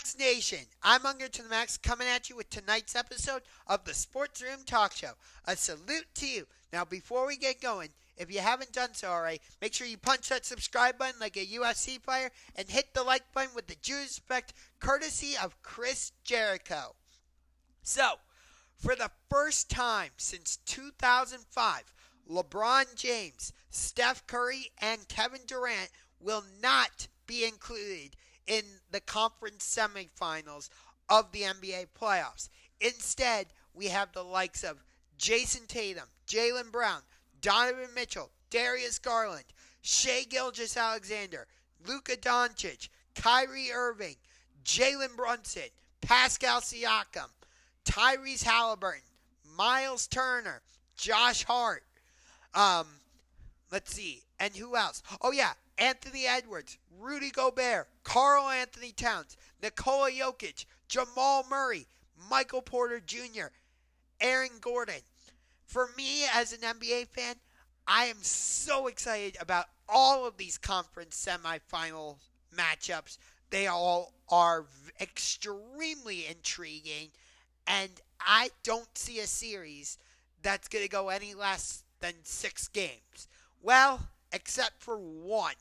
Max Nation, I'm Unger to the Max coming at you with tonight's episode of the Sports Room Talk Show. A salute to you. Now, before we get going, if you haven't done so already, make sure you punch that subscribe button like a UFC player and hit the like button with the due respect courtesy of Chris Jericho. So, for the first time since 2005, LeBron James, Steph Curry, and Kevin Durant will not be included in the Conference Semifinals of the NBA playoffs. Instead, we have the likes of Jason Tatum, Jalen Brown, Donovan Mitchell, Darius Garland, Shai Gilgeous-Alexander, Luka Doncic, Kyrie Irving, Jalen Brunson, Pascal Siakam, Tyrese Haliburton, Miles Turner, Josh Hart. Let's see. And who else? Oh, yeah. Anthony Edwards, Rudy Gobert, Karl Anthony Towns, Nikola Jokic, Jamal Murray, Michael Porter Jr., Aaron Gordon. For me, as an NBA fan, I am so excited about all of these conference semifinal matchups. They all are extremely intriguing, and I don't see a series that's going to go any less than 6 games. Well, except for one,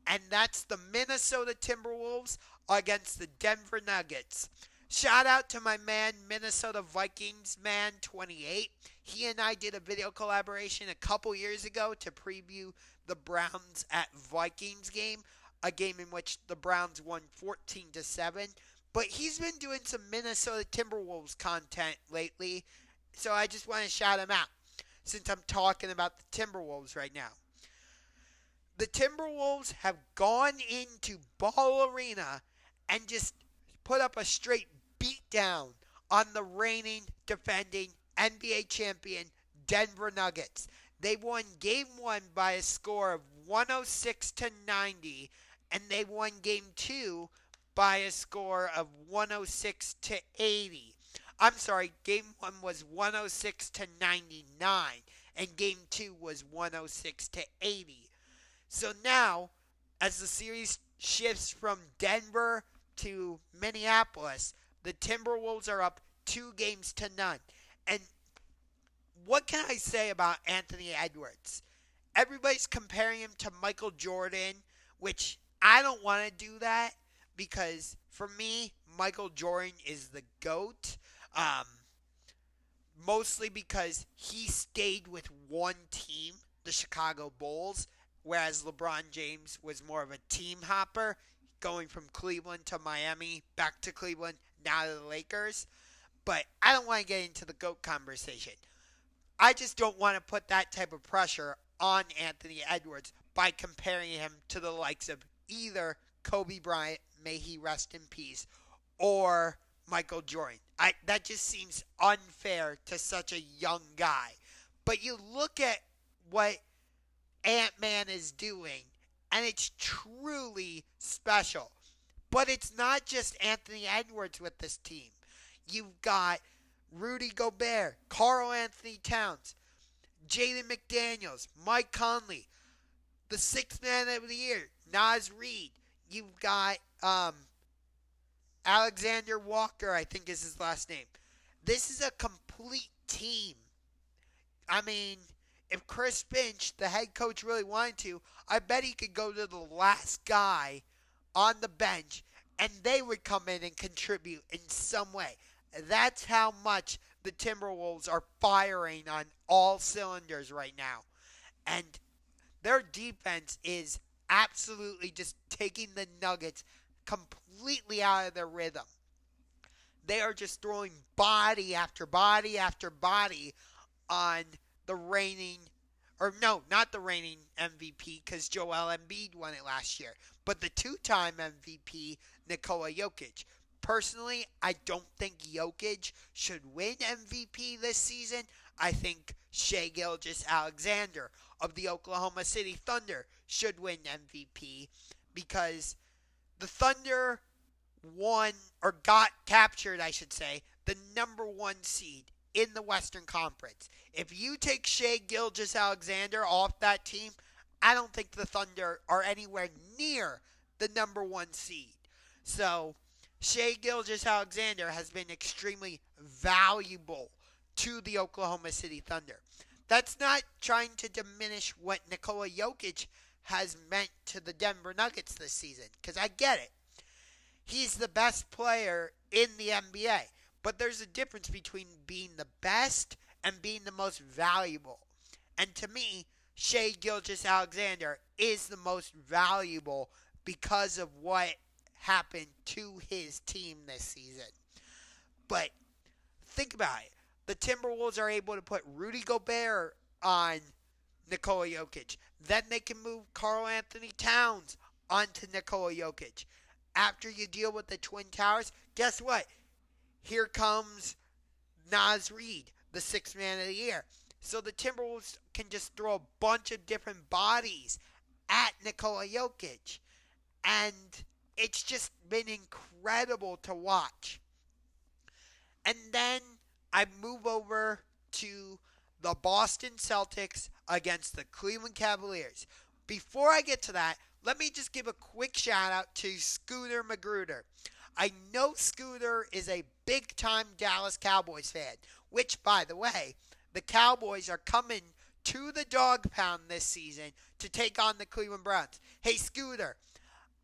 and that's the Minnesota Timberwolves against the Denver Nuggets. Shout out to my man, Minnesota Vikings man 28. He and I did a video collaboration a couple years ago to preview the Browns at Vikings game, a game in which the Browns won 14-7. But he's been doing some Minnesota Timberwolves content lately, so I just want to shout him out since I'm talking about the Timberwolves right now. The Timberwolves have gone into Ball Arena and just put up a straight beatdown on the reigning, defending NBA champion Denver Nuggets. They won Game 1 by a score of 106-90, and they won Game 2 by a score of 106-80. I'm sorry, Game 1 was 106-99, and Game 2 was 106-80. So now, as the series shifts from Denver to Minneapolis, the Timberwolves are up 2-0. And what can I say about Anthony Edwards? Everybody's comparing him to Michael Jordan, which I don't want to do that because for me, Michael Jordan is the GOAT. Mostly because he stayed with one team, the Chicago Bulls, whereas LeBron James was more of a team hopper, going from Cleveland to Miami, back to Cleveland, now to the Lakers. But I don't want to get into the GOAT conversation. I just don't want to put that type of pressure on Anthony Edwards by comparing him to the likes of either Kobe Bryant, may he rest in peace, or Michael Jordan. That just seems unfair to such a young guy. But you look at what Ant-Man is doing, and it's truly special. But it's not just Anthony Edwards with this team. You've got Rudy Gobert, Karl Anthony Towns, Jaden McDaniels, Mike Conley, the 6th man of the year, Naz Reid. You've got Alexander Walker, I think is his last name. This is a complete team. I mean, if Chris Finch, the head coach, really wanted to, I bet he could go to the last guy on the bench and they would come in and contribute in some way. That's how much the Timberwolves are firing on all cylinders right now. And their defense is absolutely just taking the Nuggets completely out of their rhythm. They are just throwing body after body after body on the reigning, or no, not the reigning MVP because Joel Embiid won it last year, but the 2-time MVP, Nikola Jokic. Personally, I don't think Jokic should win MVP this season. I think Shai Gilgeous-Alexander of the Oklahoma City Thunder should win MVP because the Thunder won, or got captured, I should say, the number 1 seed in the Western Conference. If you take Shai Gilgeous-Alexander off that team, I don't think the Thunder are anywhere near the number 1 seed. So, Shai Gilgeous-Alexander has been extremely valuable to the Oklahoma City Thunder. That's not trying to diminish what Nikola Jokic has meant to the Denver Nuggets this season, because I get it. He's the best player in the NBA, but there's a difference between being the best and being the most valuable. And to me, Shai Gilgeous-Alexander is the most valuable because of what happened to his team this season. But think about it. The Timberwolves are able to put Rudy Gobert on Nikola Jokic. Then they can move Karl Anthony Towns onto Nikola Jokic. After you deal with the Twin Towers, guess what? Here comes Naz Reid, the sixth man of the year. So the Timberwolves can just throw a bunch of different bodies at Nikola Jokic. And it's just been incredible to watch. And then I move over to the Boston Celtics against the Cleveland Cavaliers. Before I get to that, let me just give a quick shout out to Scooter Magruder. I know Scooter is a big-time Dallas Cowboys fan, which, by the way, the Cowboys are coming to the Dog Pound this season to take on the Cleveland Browns. Hey, Scooter,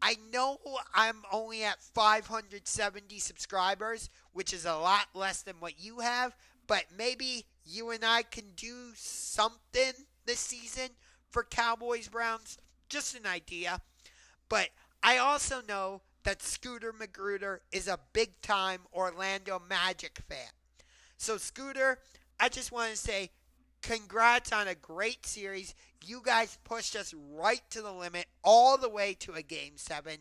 I know I'm only at 570 subscribers, which is a lot less than what you have, but maybe you and I can do something this season for Cowboys Browns. Just an idea. But I also know that Scooter Magruder is a big-time Orlando Magic fan. So, Scooter, I just want to say congrats on a great series. You guys pushed us right to the limit, all the way to a Game 7.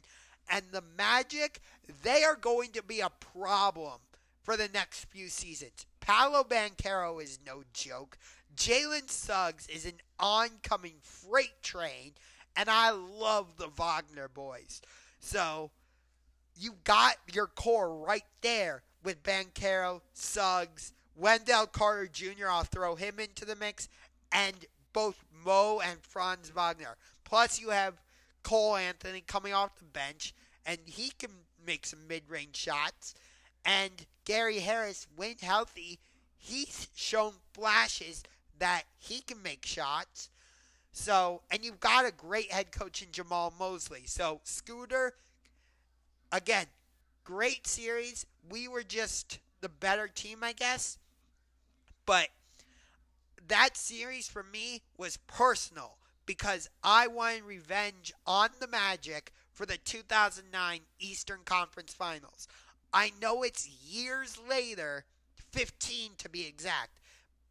And the Magic, they are going to be a problem for the next few seasons. Paolo Banchero is no joke. Jalen Suggs is an oncoming freight train. And I love the Wagner boys. So, you got your core right there with Banchero, Suggs, Wendell Carter Jr., I'll throw him into the mix, and both Mo and Franz Wagner. Plus, you have Cole Anthony coming off the bench, and he can make some mid-range shots. And Gary Harris, when healthy, he's shown flashes that he can make shots. So, and you've got a great head coach in Jamal Mosley. So, Scooter, again, great series. We were just the better team, I guess. But that series for me was personal because I wanted revenge on the Magic for the 2009 Eastern Conference Finals. I know it's years later, 15 to be exact,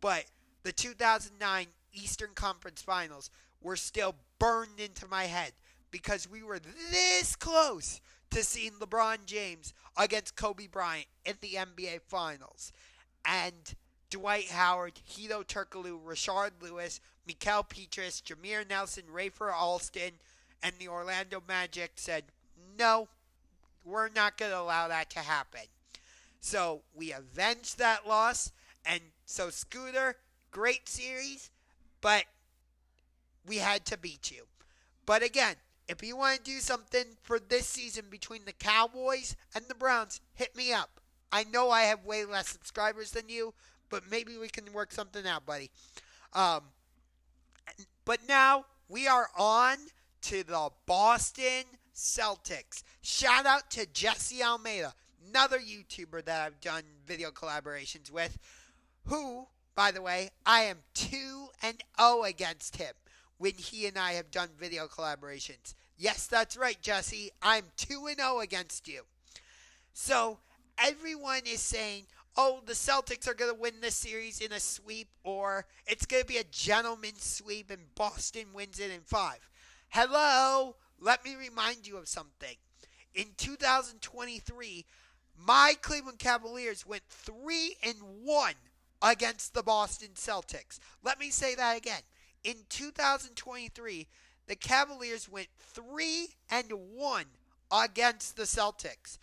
but the 2009 Eastern Conference Finals were still burned into my head because we were this close to seeing LeBron James against Kobe Bryant in the NBA Finals. And Dwight Howard, Hedo Turkoglu, Rashard Lewis, Mikael Pietrus, Jameer Nelson, Rafer Alston, and the Orlando Magic said, no, we're not going to allow that to happen. So we avenged that loss. And so, Scooter, great series, but we had to beat you. But again, if you want to do something for this season between the Cowboys and the Browns, hit me up. I know I have way less subscribers than you, but maybe we can work something out, buddy. But now we are on to the Boston Celtics. Shout out to Jesse Almeida, another YouTuber that I've done video collaborations with, who, by the way, I am 2-0 against him when he and I have done video collaborations. Yes, that's right, Jesse. I'm 2-0 against you. So, everyone is saying, oh, the Celtics are going to win this series in a sweep, or it's going to be a gentleman's sweep and Boston wins it in 5. Hello, let me remind you of something. In 2023, my Cleveland Cavaliers went 3-1 against the Boston Celtics. Let me say that again. In 2023, the Cavaliers went 3-1 against the Celtics.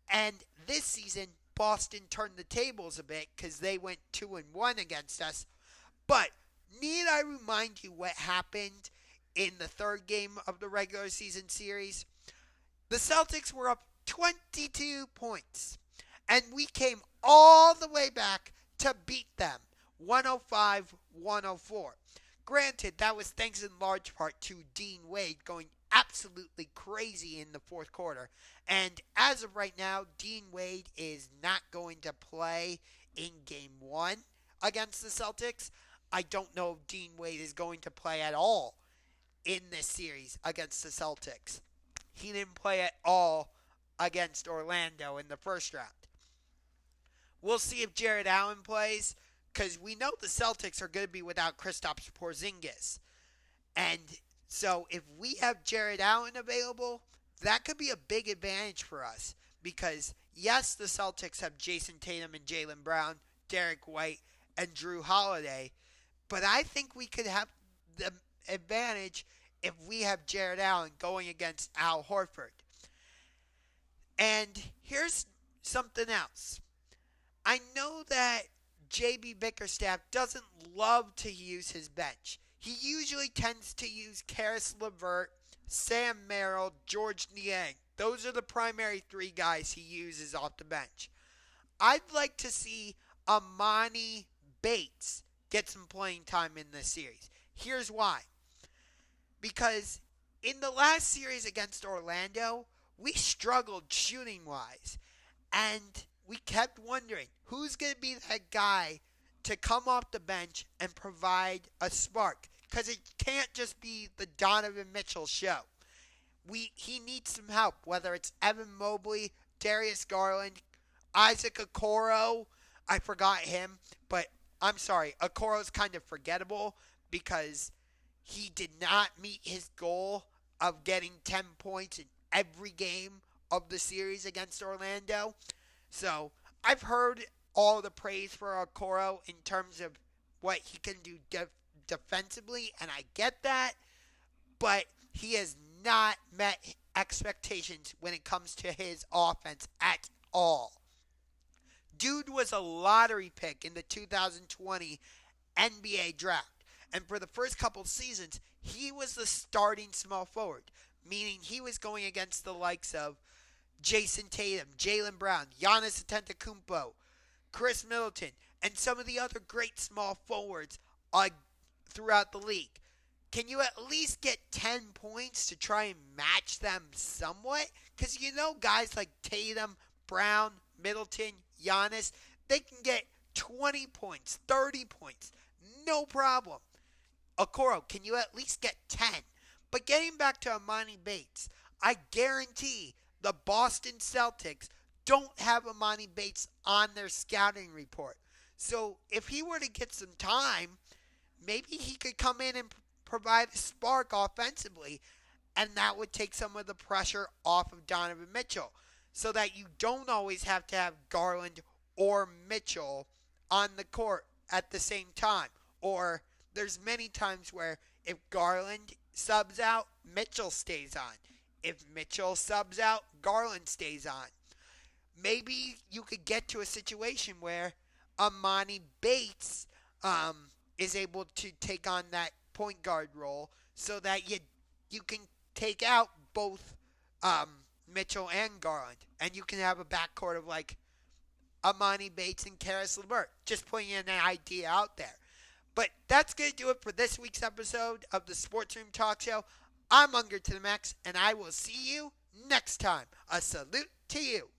And this season, Boston turned the tables a bit because they went 2-1 against us. But need I remind you what happened in the third game of the regular season series? The Celtics were up 22 points. And we came all the way back to beat them, 105-104. Granted, that was thanks in large part to Dean Wade going absolutely crazy in the fourth quarter. And as of right now, Dean Wade is not going to play in Game 1 against the Celtics. I don't know if Dean Wade is going to play at all in this series against the Celtics. He didn't play at all against Orlando in the first round. We'll see if Jared Allen plays, because we know the Celtics are going to be without Kristaps Porzingis. And so if we have Jared Allen available, that could be a big advantage for us. Because, yes, the Celtics have Jason Tatum and Jalen Brown, Derek White, and Drew Holiday. But I think we could have the advantage if we have Jared Allen going against Al Horford. And here's something else. I know that J.B. Bickerstaff doesn't love to use his bench. He usually tends to use Karis LeVert, Sam Merrill, George Niang. Those are the primary three guys he uses off the bench. I'd like to see Amani Bates get some playing time in this series. Here's why. Because in the last series against Orlando, we struggled shooting-wise. And we kept wondering, who's going to be that guy to come off the bench and provide a spark? Because it can't just be the Donovan Mitchell show. He needs some help, whether it's Evan Mobley, Darius Garland, Isaac Okoro. I forgot him, but I'm sorry. Okoro's kind of forgettable because he did not meet his goal of getting 10 points in every game of the series against Orlando. So I've heard all the praise for Okoro in terms of what he can do defensively, and I get that, but he has not met expectations when it comes to his offense at all. Dude was a lottery pick in the 2020 NBA draft, and for the first couple seasons, he was the starting small forward, meaning he was going against the likes of Jason Tatum, Jalen Brown, Giannis Antetokounmpo, Chris Middleton, and some of the other great small forwards throughout the league. Can you at least get 10 points to try and match them somewhat? Because you know guys like Tatum, Brown, Middleton, Giannis, they can get 20 points, 30 points, no problem. Okoro, can you at least get 10? But getting back to Amani Bates, I guarantee the Boston Celtics don't have Amani Bates on their scouting report. So if he were to get some time, maybe he could come in and provide a spark offensively, and that would take some of the pressure off of Donovan Mitchell so that you don't always have to have Garland or Mitchell on the court at the same time. Or there's many times where if Garland subs out, Mitchell stays on. If Mitchell subs out, Garland stays on. Maybe you could get to a situation where Amani Bates is able to take on that point guard role so that you can take out both Mitchell and Garland. And you can have a backcourt of like Amani Bates and Karis LeVert. Just putting an idea out there. But that's going to do it for this week's episode of the Sports Room Talk Show. I'm Unger to the Max, and I will see you next time. A salute to you.